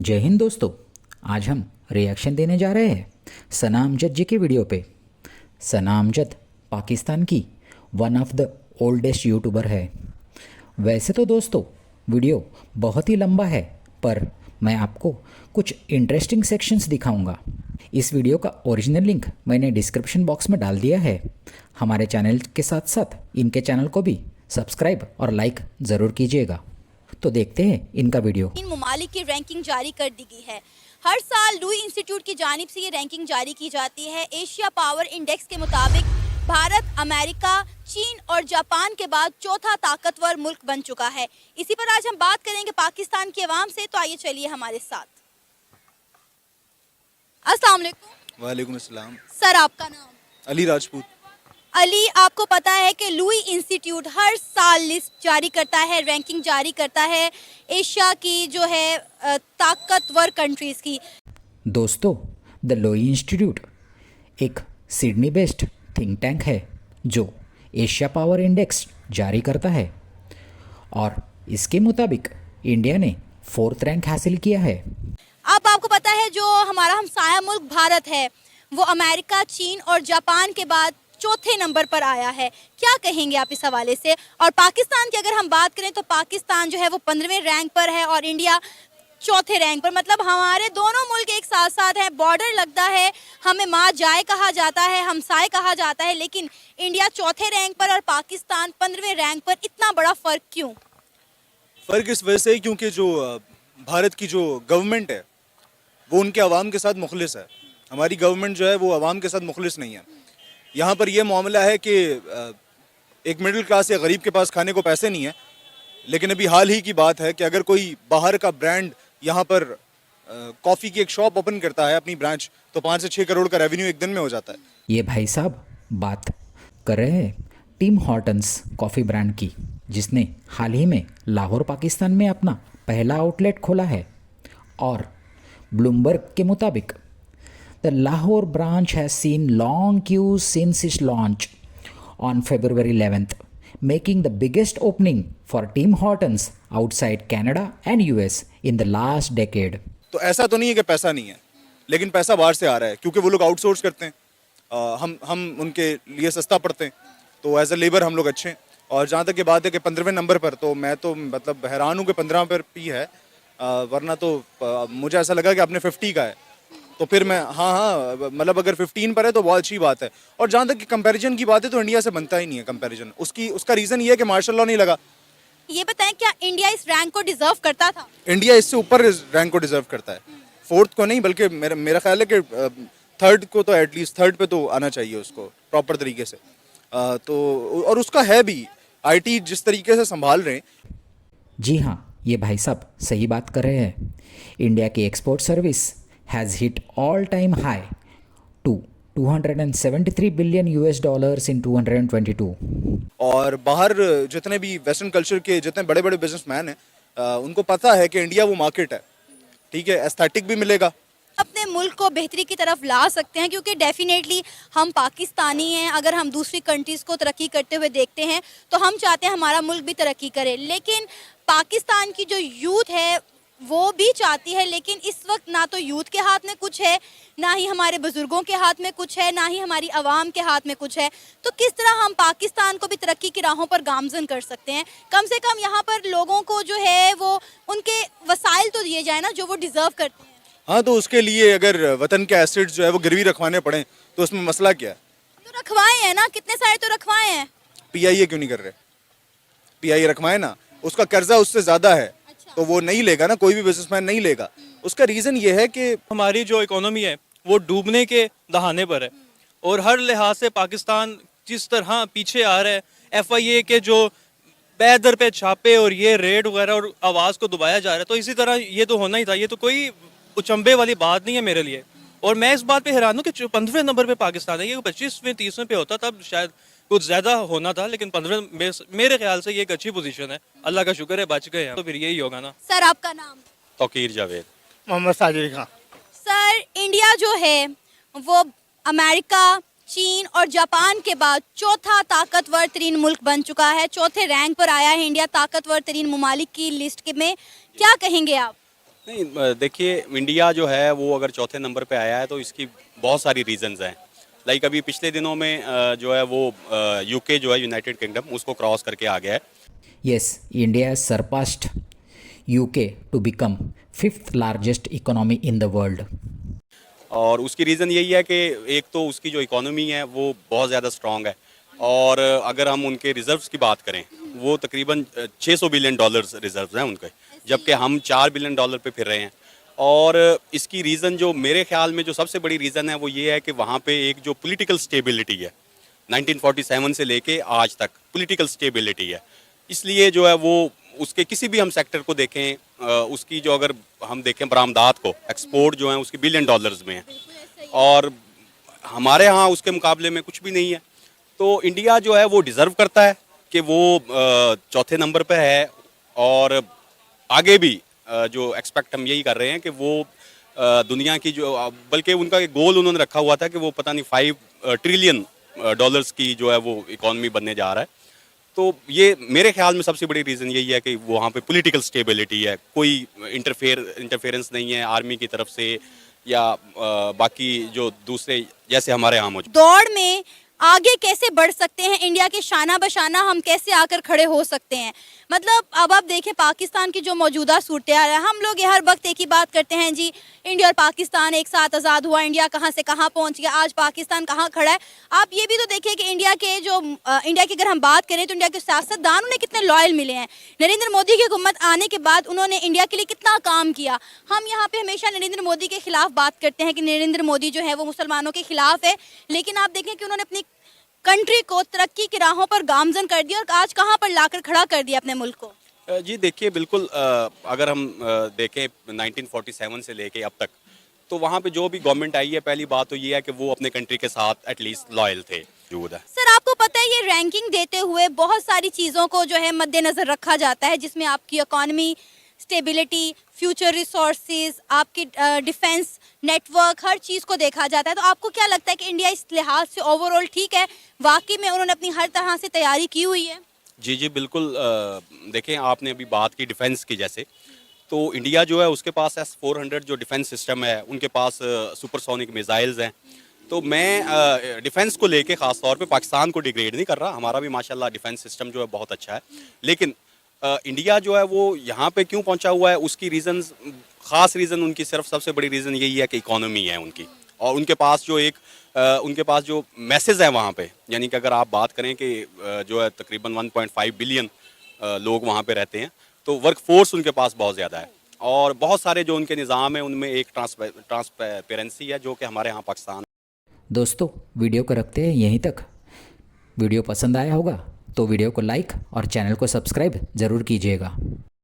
जय हिंद दोस्तों। आज हम रिएक्शन देने जा रहे हैं सना अमजद जी की वीडियो पे। सना अमजद पाकिस्तान की one of the oldest YouTuber है। वैसे तो दोस्तों वीडियो बहुत ही लंबा है, पर मैं आपको कुछ इंटरेस्टिंग सेक्शंस दिखाऊंगा। इस वीडियो का ओरिजिनल लिंक मैंने डिस्क्रिप्शन बॉक्स में डाल दिया है। हमारे चैनल के साथ साथ इनके चैनल को भी सब्सक्राइब और लाइक ज़रूर कीजिएगा। तो देखते हैं इनका वीडियो। इन ममालिक की रैंकिंग जारी कर दी गई है। हर साल लुई इंस्टीट्यूट की जानिब से ये रैंकिंग जारी की जाती है। एशिया पावर इंडेक्स के मुताबिक भारत अमेरिका, चीन और जापान के बाद चौथा ताकतवर मुल्क बन चुका है। इसी पर आज हम बात करेंगे पाकिस्तान की आवाम से, तो आइए चलिए हमारे साथ। अस्सलाम वालेकुम। वालेकुम अस्सलाम। सर, आपका नाम? अली राजपूत। अली, आपको पता है कि लुई इंस्टीट्यूट हर साल लिस्ट जारी करता है, रैंकिंग जारी करता है एशिया की जो है ताकतवर कंट्रीज़ की। दोस्तों, द लुई इंस्टीट्यूट एक सिडनी बेस्ड थिंक टैंक है जो एशिया पावर इंडेक्स जारी करता है और इसके मुताबिक इंडिया ने 4th रैंक हासिल किया है। अब आपको पता है जो हमारा हमसाया मुल्क भारत है वो अमेरिका, चीन और जापान के बाद चौथे नंबर पर आया है। क्या कहेंगे आप इस हवाले से? और पाकिस्तान की अगर हम बात करें तो पाकिस्तान जो है वो 15वें रैंक पर है और इंडिया चौथे रैंक पर। मतलब हमारे दोनों मुल्क एक साथ साथ हैं। बॉर्डर लगता है, हमें माँ जाए कहा जाता है, हमसाए कहा जाता है, लेकिन इंडिया चौथे रैंक पर और पाकिस्तान 15वें रैंक पर। इतना बड़ा फ़र्क क्यों? फ़र्क इस वजह से क्योंकि जो भारत की जो गवर्नमेंट है वो उनके अवाम के साथ मुखलिस है। हमारी गवर्नमेंट जो है वो अवाम के साथ मुखलिस नहीं है। यहाँ पर यह मामला है कि एक मिडिल क्लास या गरीब के पास खाने को पैसे नहीं है, लेकिन अभी हाल ही की बात है कि अगर कोई बाहर का ब्रांड यहाँ पर कॉफ़ी की एक शॉप ओपन करता है अपनी ब्रांच, तो 5 से 6 करोड़ का रेवेन्यू एक दिन में हो जाता है। ये भाई साहब बात कर रहे हैं टिम हॉर्टन्स कॉफ़ी ब्रांड की, जिसने हाल ही में लाहौर पाकिस्तान में अपना पहला आउटलेट खोला है। और ब्लूमबर्ग के मुताबिक the Lahore branch has seen long queues since its launch on February 11th, making the biggest opening for Tim Hortons outside Canada and US in the last decade. तो ऐसा तो नहीं है कि पैसा नहीं है, लेकिन पैसा बाहर से आ रहा है क्योंकि वो लोग आउटसोर्स करते हैं। हम उनके लिए सस्ता पड़ते हैं, तो एज ए लेबर हम लोग अच्छे हैं। और जहाँ तक ये बात है कि 15वें नंबर पर, तो मैं तो मतलब हैरान हूँ कि 15 पर भी है, वरना तो मुझे ऐसा लगा कि आपने 50 का है, तो फिर मैं हाँ मतलब अगर 15 पर है तो बहुत अच्छी बात है। और जहाँ तक कंपैरिजन की बात है तो इंडिया से बनता ही नहीं है कंपैरिजन। उसका रीज़न ये है कि मार्शल लॉ नहीं लगा। ये बताएं, क्या इंडिया इस रैंक को डिजर्व करता था? इंडिया इससे ऊपर रैंक को डिजर्व करता है, 4th को नहीं, बल्कि मेरा ख्याल है कि 3rd को तो एटलीस्ट 3rd पे तो आना चाहिए उसको प्रॉपर तरीके से। तो और उसका है भी, IT जिस तरीके से संभाल रहे हैं। जी हाँ, ये भाई साहब सही बात कर रहे हैं। इंडिया की export service has hit all time high to $273 billion in 2022। और बाहर जितने भी वेस्टर्न कल्चर के जितने बड़े बड़े बिजनेसमैन हैं, उनको पता है कि इंडिया वो मार्केट है। ठीक है, एस्थेटिक भी मिलेगा, अपने मुल्क को बेहतरी की तरफ ला सकते हैं, क्योंकि डेफिनेटली हम पाकिस्तानी हैं। अगर हम दूसरी कंट्रीज़ को तरक्की करते हुए देखते हैं तो हम चाहते हैं हमारा मुल्क भी तरक्की करे। लेकिन पाकिस्तान की जो यूथ है वो भी चाहती है, लेकिन इस वक्त ना तो यूथ के हाथ में कुछ है, ना ही हमारे बुजुर्गों के हाथ में कुछ है, ना ही हमारी आवाम के हाथ में कुछ है। तो किस तरह हम पाकिस्तान को भी तरक्की की राहों पर गामजन कर सकते हैं? कम से कम यहाँ पर लोगों को जो है वो उनके वसाइल तो दिए जाए ना जो वो डिज़र्व करते हैं। हाँ, तो उसके लिए अगर वतन के एसेट्स जो है वो गिरवी रखवाने पड़े तो उसमें मसला क्या है? तो रखवाए हैं ना, कितने सारे तो रखवाए हैं। PIA क्यों नहीं कर रहे? PIA रखवाए ना, उसका कर्जा उससे ज़्यादा है तो वो नहीं लेगा ना, कोई भी बिजनेसमैन नहीं लेगा। उसका रीज़न ये है कि हमारी जो इकोनॉमी है वो डूबने के दहाने पर है और हर लिहाज से पाकिस्तान जिस तरह पीछे आ रहा है। FIA के जो बैदर पे छापे और ये रेड वगैरह और आवाज़ को दबाया जा रहा है, तो इसी तरह ये तो होना ही था। ये तो कोई उचंबे वाली बात नहीं है मेरे लिए। और मैं इस बात पे हैरान हूँ कि 15वें नंबर पे पाकिस्तान है। ये 25वें 30वें पे होता तब शायद कुछ ज़्यादा होना था, लेकिन 15वें मेरे ख्याल से ये एक अच्छी पोजीशन है। अल्लाह का शुक्र है बच गए हैं, तो फिर यही होगा ना। सर, आपका नाम? तौकीर जावेद। मोहम्मद साजिद खान। सर, इंडिया जो है वो अमेरिका, चीन और जापान के बाद चौथा ताकतवर तरीन मुल्क बन चुका है। चौथे रैंक पर आया है इंडिया ताकतवर तरीन ममालिक की लिस्ट में। क्या कहेंगे आप? नहीं, देखिए इंडिया जो है वो अगर चौथे नंबर पे आया है तो इसकी बहुत सारी रीजंस हैं। लाइक अभी पिछले दिनों में जो है वो यूके जो है यूनाइटेड किंगडम उसको क्रॉस करके आ गया है। Yes, India has surpassed UK to become fifth largest economy in the world. और उसकी रीज़न यही है कि एक तो उसकी जो इकोनॉमी है वो बहुत ज़्यादा स्ट्रॉन्ग है, और अगर हम उनके रिजर्व्स की बात करें वो तकरीबन $600 बिलियन रिजर्व्स हैं उनके, जबकि हम $4 बिलियन पे फिर रहे हैं। और इसकी रीज़न जो मेरे ख्याल में जो सबसे बड़ी रीज़न है वो ये है कि वहाँ पे एक जो पॉलिटिकल स्टेबिलिटी है 1947 से लेके आज तक पॉलिटिकल स्टेबिलिटी है, इसलिए जो है वो उसके किसी भी हम सेक्टर को देखें उसकी जो अगर हम देखें बरामदात को, एक्सपोर्ट जो है उसके $बिलियन में है, और हमारे यहाँ उसके मुकाबले में कुछ भी नहीं है। तो इंडिया जो है वो डिज़र्व करता है कि वो चौथे नंबर पे है, और आगे भी जो एक्सपेक्ट हम यही कर रहे हैं कि वो दुनिया की जो, बल्कि उनका एक गोल उन्होंने रखा हुआ था कि वो पता नहीं $5 ट्रिलियन की जो है वो इकॉनमी बनने जा रहा है। तो ये मेरे ख्याल में सबसे बड़ी रीज़न यही है कि वहाँ पे पॉलिटिकल स्टेबिलिटी है, कोई इंटरफेरेंस नहीं है आर्मी की तरफ से या बाकी जो दूसरे जैसे हमारे यहाँ मौजूद। दौड़ में आगे कैसे बढ़ सकते हैं, इंडिया के शाना बशाना हम कैसे आकर खड़े हो सकते हैं। मतलब अब आप देखें पाकिस्तान की जो मौजूदा सूरत हाल है, हम लोग ये हर वक्त एक ही बात करते हैं जी, इंडिया और पाकिस्तान एक साथ आज़ाद हुआ, इंडिया कहाँ से कहाँ पहुँच गया, आज पाकिस्तान कहाँ खड़ा है। आप ये भी तो देखिए कि इंडिया की अगर हम बात करें तो इंडिया के सियासतदान उन्हें कितने लॉयल मिले हैं। नरेंद्र मोदी की हुकूमत आने के बाद उन्होंने इंडिया के लिए कितना काम किया। हम यहाँ पे हमेशा नरेंद्र मोदी के खिलाफ बात करते हैं कि नरेंद्र मोदी जो है वो मुसलमानों के खिलाफ है, लेकिन आप देखें कि उन्होंने अपनी कंट्री को तरक्की की राहों पर गामजन कर दिया और आज कहाँ पर लाकर खड़ा कर दिया अपने मुल्क को। जी देखिए, बिल्कुल अगर हम देखें 1947 से लेके अब तक, तो वहाँ पे जो भी गवर्नमेंट आई है, पहली बात तो ये है कि वो अपने कंट्री के साथ एटलीस्ट लॉयल थे। सर आपको पता है ये रैंकिंग देते हुए बहुत सारी चीज़ों को जो है मद्देनज़र रखा जाता है, जिसमें आपकी इकॉनमी, स्टेबिलिटी, फ्यूचर रिसोर्सेज, आपकी डिफेंस नेटवर्क, हर चीज़ को देखा जाता है। तो आपको क्या लगता है कि इंडिया इस लिहाज से ओवरऑल ठीक है, वाकई में उन्होंने अपनी हर तरह से तैयारी की हुई है? जी जी बिल्कुल। देखें, आपने अभी बात की डिफेंस की, जैसे तो इंडिया जो है उसके पास S-400 जो डिफेंस सिस्टम है, उनके पास सुपरसोनिक मिसाइल्स हैं। तो मैं डिफेंस को लेके ख़ास तौर पे पाकिस्तान को डिग्रेड नहीं कर रहा, हमारा भी माशाल्लाह डिफेंस सिस्टम जो है बहुत अच्छा है, लेकिन इंडिया जो है वो यहाँ पे क्यों पहुँचा हुआ है, उसकी रीज़न्स, ख़ास रीज़न उनकी सिर्फ सबसे बड़ी रीज़न यही है कि इकॉनमी है उनकी, और उनके पास जो मैसेज है वहाँ पे, यानी कि अगर आप बात करें कि जो है तकरीबन 1.5 बिलियन लोग वहाँ पे रहते हैं, तो वर्क फोर्स उनके पास बहुत ज़्यादा है, और बहुत सारे जो उनके निज़ाम है उनमें एक ट्रांसपेरेंसी है जो कि हमारे यहाँ पाकिस्तान। दोस्तों, वीडियो को रखते हैं यहीं तक। वीडियो पसंद आया होगा तो वीडियो को लाइक और चैनल को सब्सक्राइब ज़रूर कीजिएगा।